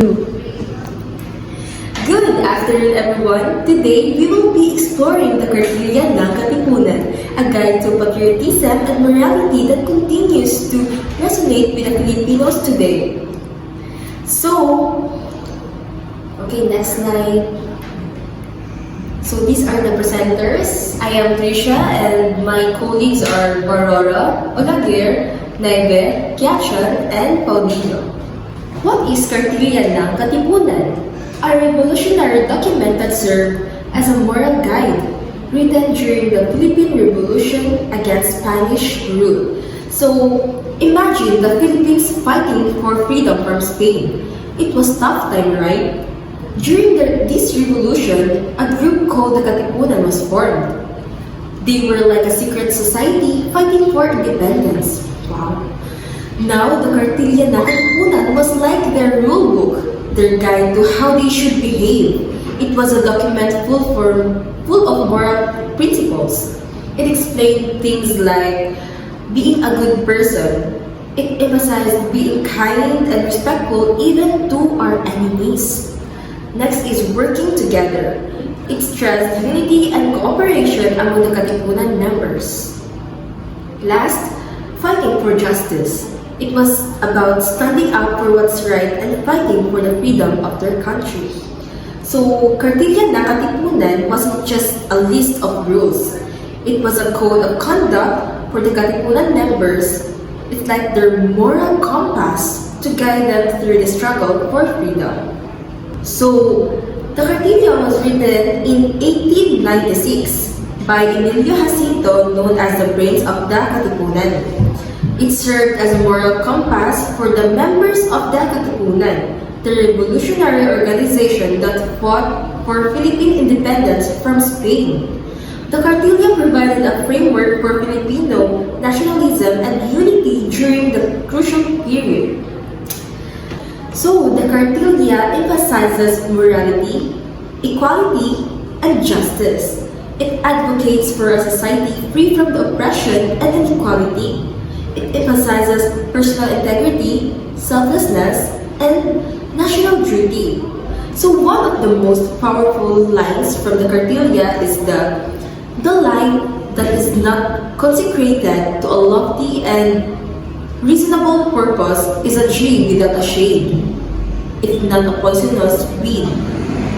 Good afternoon, everyone. Today, we will be exploring the Kartilya ng Katipunan, a guide to patriotism and morality that continues to resonate with the Filipinos today. Okay, next slide. So these are the presenters. I am Trisha and my colleagues are Aurora, Olaguer, Naive, Kiachan, and Paulino. What is Kartilya ng Katipunan? A revolutionary document that served as a moral guide written during the Philippine Revolution against Spanish rule. So imagine the Philippines fighting for freedom from Spain. It was tough time, right? During this revolution, a group called the Katipunan was formed. They were like a secret society fighting for independence. Wow. Now, the Kartilya ng Katipunan was like their rule book, their guide to how they should behave. It was a document full of moral principles. It explained things like being a good person. It emphasized being kind and respectful even to our enemies. Next is working together. It stressed unity and cooperation among the Katipunan members. Last, fighting for justice. It was about standing up for what's right and fighting for the freedom of their country. So, Kartilya ng Katipunan wasn't just a list of rules. It was a code of conduct for the Katipunan members. It's like their moral compass to guide them through the struggle for freedom. So, the Kartilya was written in 1896 by Emilio Jacinto, known as the brains of the Katipunan. It served as a moral compass for the members of the Katipunan, the revolutionary organization that fought for Philippine independence from Spain. The Kartilya provided a framework for Filipino nationalism and unity during the crucial period. So, the Kartilya emphasizes morality, equality, and justice. It advocates for a society free from the oppression and inequality. It emphasizes personal integrity, selflessness, and national duty. So, one of the most powerful lines from the Kartilya is the line that is not consecrated to a lofty and reasonable purpose is a tree without a shade. It's not a poisonous weed.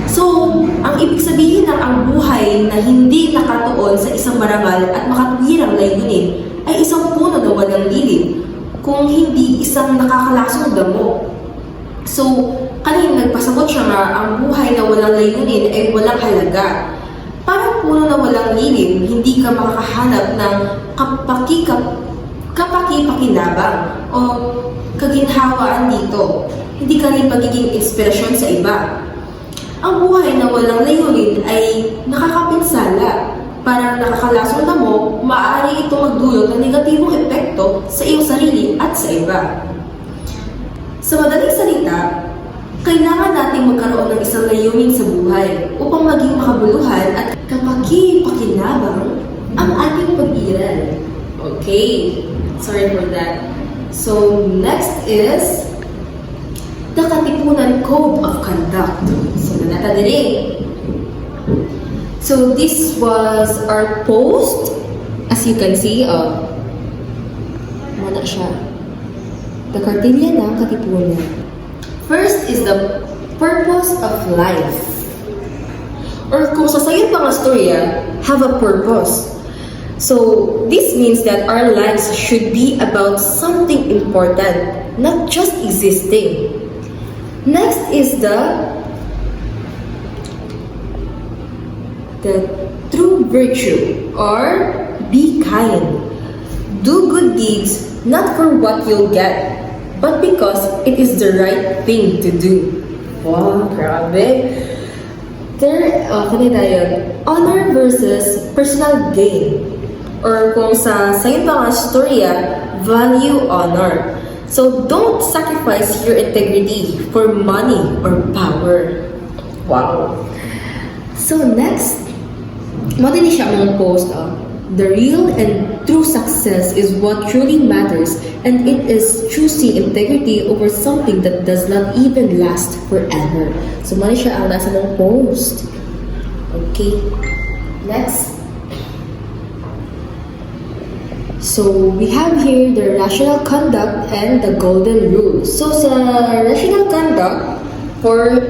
So, ang ibig sabihin ng ang buhay na hindi nakatuon sa isang marangal at makatwirang layunin ay isang puno na walang lilim, kung hindi isang nakakalasong damo. So, kanina nagpasagot siya nga, ang buhay na walang layunin ay walang halaga. Parang puno na walang lilim, hindi ka makakahanap ng kapakipakinabang o kaginhawaan dito. Hindi ka rin magiging inspirasyon sa iba. Ang buhay na walang layunin ay nakakapinsala. Parang nakakalasong damo, maaari ito magdulot ng negatibong epekto sa iyong sarili at sa iba. Sa madaling salita, kailangan natin magkaroon ng isang layunin sa buhay upang maging makabuluhan at kapakipakinabang ang ating pag-iral. Okay, sorry for that. So, next is the Katipunan Code of Conduct. So, nanata din. So, this was our post. As you can see, wala siya. The Kartilya ng Katipunan. First is the purpose of life. Or kung sasayin pa nga storya, have a purpose. So, this means that our lives should be about something important, not just existing. Next is the true virtue, or be kind. Do good deeds not for what you'll get, but because it is the right thing to do. Wow, grabe. Kanina yun, honor versus personal gain. Or kung sa sayo pa nga storya, value honor. So don't sacrifice your integrity for money or power. Wow. So next, mo din siya mong post. The real and true success is what truly matters, and it is choosing integrity over something that does not even last forever. So, mali siya ang nasa mong post. Okay. Next. So, we have here the rational conduct and the golden rule. So, sa rational conduct, for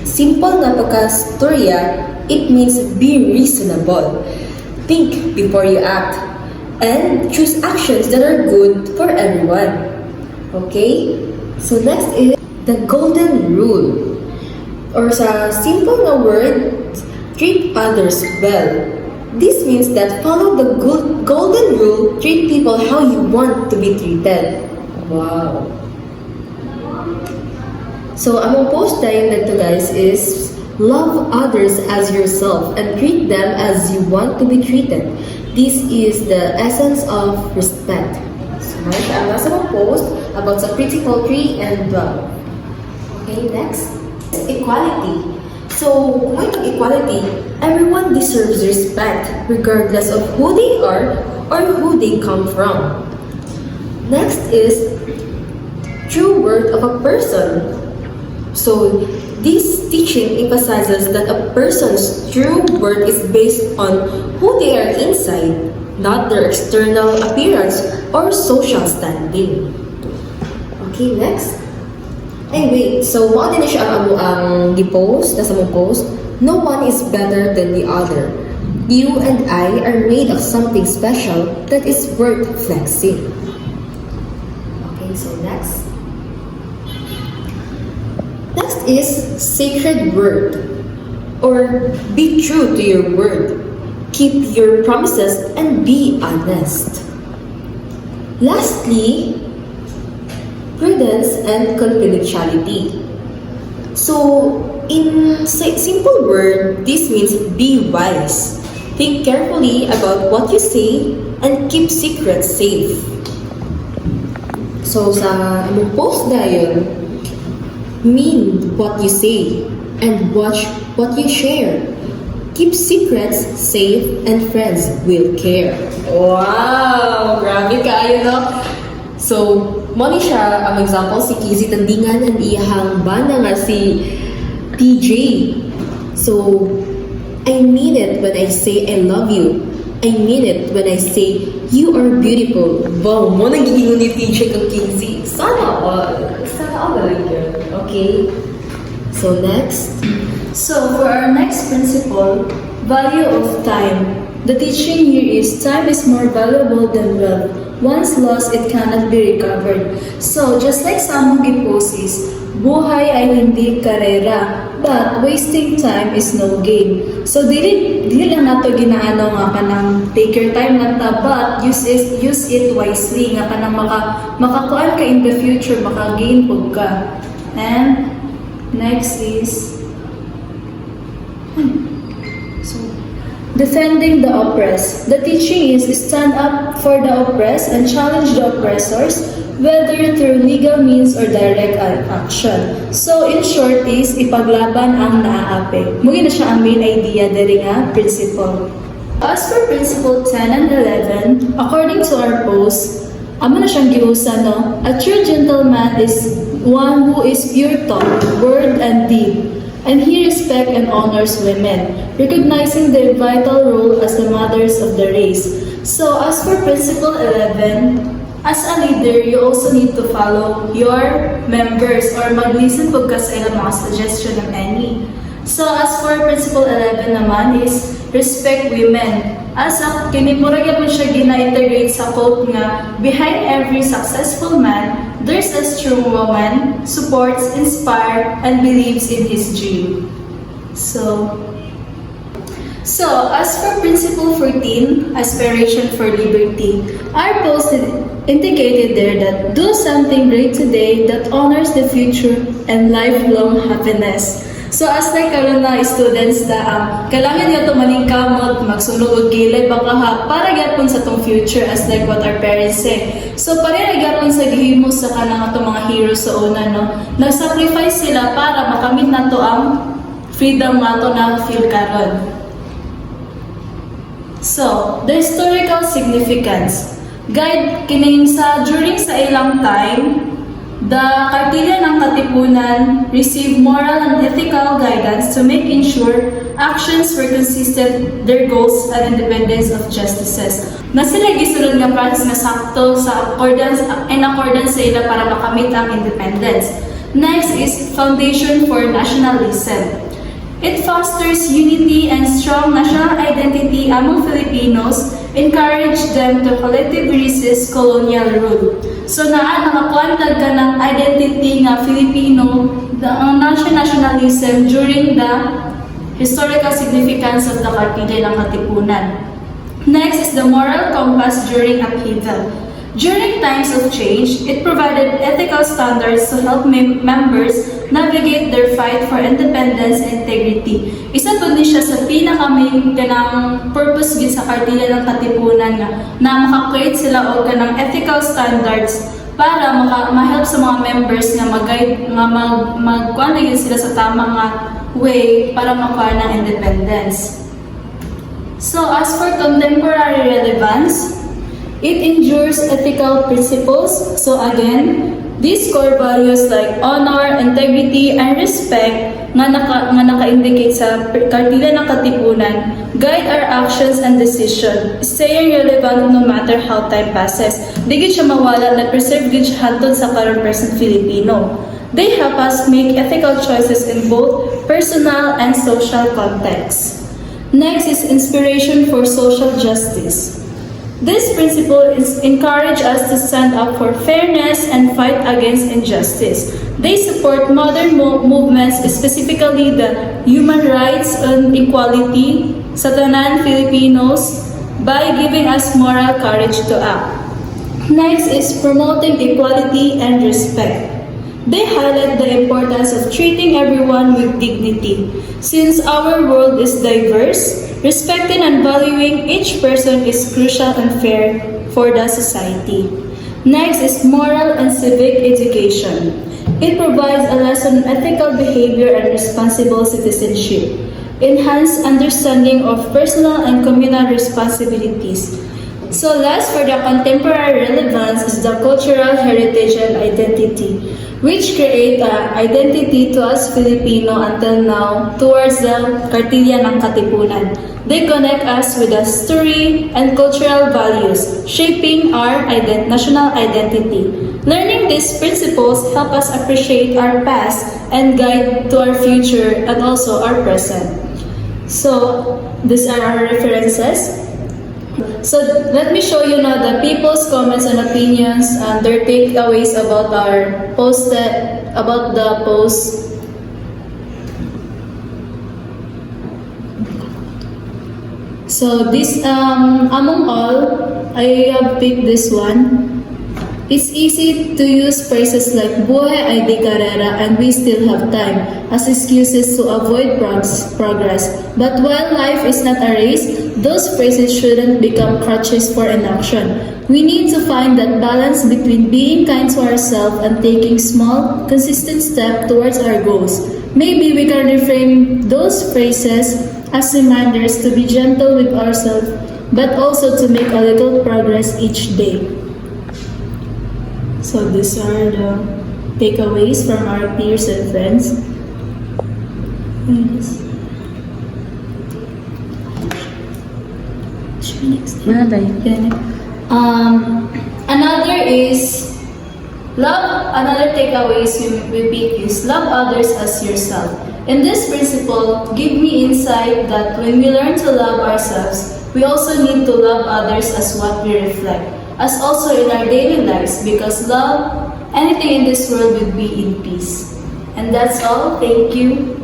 simple na pagkastorya, it means be reasonable. Think before you act, and choose actions that are good for everyone. Okay? So next is the golden rule. Or sa simple na word, treat others well. This means that follow the golden rule, treat people how you want to be treated. Wow. So ang post tayo nito guys is love others as yourself and treat them as you want to be treated. This is the essence of respect. So, ang nasa mong post about sa principle 3 and 12. Okay, next. Equality. So, kung ito equality, everyone deserves respect regardless of who they are or who they come from. Next is true worth of a person. So, this teaching emphasizes that a person's true worth is based on who they are inside, not their external appearance or social standing. Okay, next. Ay, wait. So, mo din na siya ang gi-post, nasa mong post. No one is better than the other. You and I are made of something special that is worth flexing. Okay, so next. Next is sacred word, or be true to your word. Keep your promises and be honest. Lastly, prudence and confidentiality. So, in simple word, this means be wise. Think carefully about what you say and keep secrets safe. So, sa among post dayon, mean what you say and watch what you share. Keep secrets safe and friends will care. Wow! Grabe kaayo, no? So, mo ni siya ang example si Kizzy Tandingan and iyahang banda nga si TJ. So, I mean it when I say I love you. I mean it when I say you are beautiful. Wow, mo nagiging ni TJ kang Kizzy. Sana all galing yun. Okay? So, next. So, for our next principle, value of time. The teaching here is time is more valuable than wealth. Once lost, it cannot be recovered. So, just like sa among gi-post is, buhay ay hindi karera, but wasting time is no gain. So, dili lang nato ginaano nga kanang take your time lang ta, but use it wisely nga kanang makakuan ka in the future, maka-gain pug ka. And next is defending the oppressed. The teaching is stand up for the oppressed and challenge the oppressors, whether through legal means or direct action. So, in short is, ipaglaban ang naaapi. Muli na siya ang main idea diri nga principle. As for principle 10 and 11, according to our post, amo na siyang giusa, no? A true gentleman is one who is pure thought, word, and deed. And he respects and honors women, recognizing their vital role as the mothers of the race. So, as for principle 11, as a leader, you also need to follow your members or mag-listen po ka sa ilang mga suggestion ng any. So, as for principle 11 naman is respect women. As a kinimurag mo siya gina-integrate sa quote nga, behind every successful man, there's a strong woman, supports, inspires, and believes in his dream. So, as for principle 14, aspiration for liberty, our post indicated there that do something great today that honors the future and lifelong happiness. So as like karon na students na kailangan nga to maningkamot, magsulod og gilay baka ha para gyapon sa tong future as like what our parents say. So para gyapon sa gihimo sa kanang ato mga heroes sa una, no. Nag-sacrifice sila para makamit nato ang freedom nato na feel karon. So, the historical significance. Guide kining sa during sa ilang time, the Kartilya ng Katipunan received moral and ethical guidance to make ensure actions were consistent their goals and independence of justices. Na sila gisulod nga practice nga sakto sa in accordance sa ila para makamit ang independence. Next is Foundation for Nationalism. It fosters unity and strong national identity among Filipinos, encourage them to collectively resist colonial rule. So nakakwantag ka ng identity nga Filipino, ang nationalism during the historical significance of the Kartilya ng Katipunan. Next is the moral compass during upheaval. During times of change, it provided ethical standards to help members navigate their fight for independence and integrity. Isa po din siya sa pinaka-main kanang purpose gid sa Kartilya ng Katipunan na maka-create sila og kanang ethical standards para ma-help sa mga members nga mag-guide nga magkuan na sila sa tamang way para makuha ng independence. So as for contemporary relevance, it endures ethical principles. So again, these core values like honor, integrity, and respect nga naka-indicate sa Kartilya ng Katipunan guide our actions and decision, staying relevant no matter how time passes. Di gid siya mawala na preserve gid siya hantod sa current present Filipino. They help us make ethical choices in both personal and social contexts. Next is inspiration for social justice. This principle encourages us to stand up for fairness and fight against injustice. They support modern movements, specifically the human rights and equality sa tanan Filipinos, by giving us moral courage to act. Next is promoting equality and respect. They highlight the importance of treating everyone with dignity. Since our world is diverse, respecting and valuing each person is crucial and fair for the society. Next is moral and civic education. It provides a lesson on ethical behavior and responsible citizenship, enhanced understanding of personal and communal responsibilities. So last, for the contemporary relevance is the cultural heritage and identity, which create an identity to us Filipino until now towards the Kartilya ng Katipunan. They connect us with the history and cultural values, shaping our national identity. Learning these principles help us appreciate our past and guide to our future and also our present. So these are our references. So let me show you now the people's comments and opinions and their takeaways about our post, about the post. So this among all, I have picked this one. It's easy to use phrases like buhay ay di karera and we still have time as excuses to avoid progress. But while life is not a race, those phrases shouldn't become crutches for inaction. We need to find that balance between being kind to ourselves and taking small, consistent steps towards our goals. Maybe we can reframe those phrases as reminders to be gentle with ourselves, but also to make a little progress each day. So these are the takeaways from our peers and friends. Another is another takeaways we pick is love others as yourself. In this principle, give me insight that when we learn to love ourselves, we also need to love others as what we reflect, as also in our daily lives, because love, anything in this world would be in peace. And that's all. Thank you.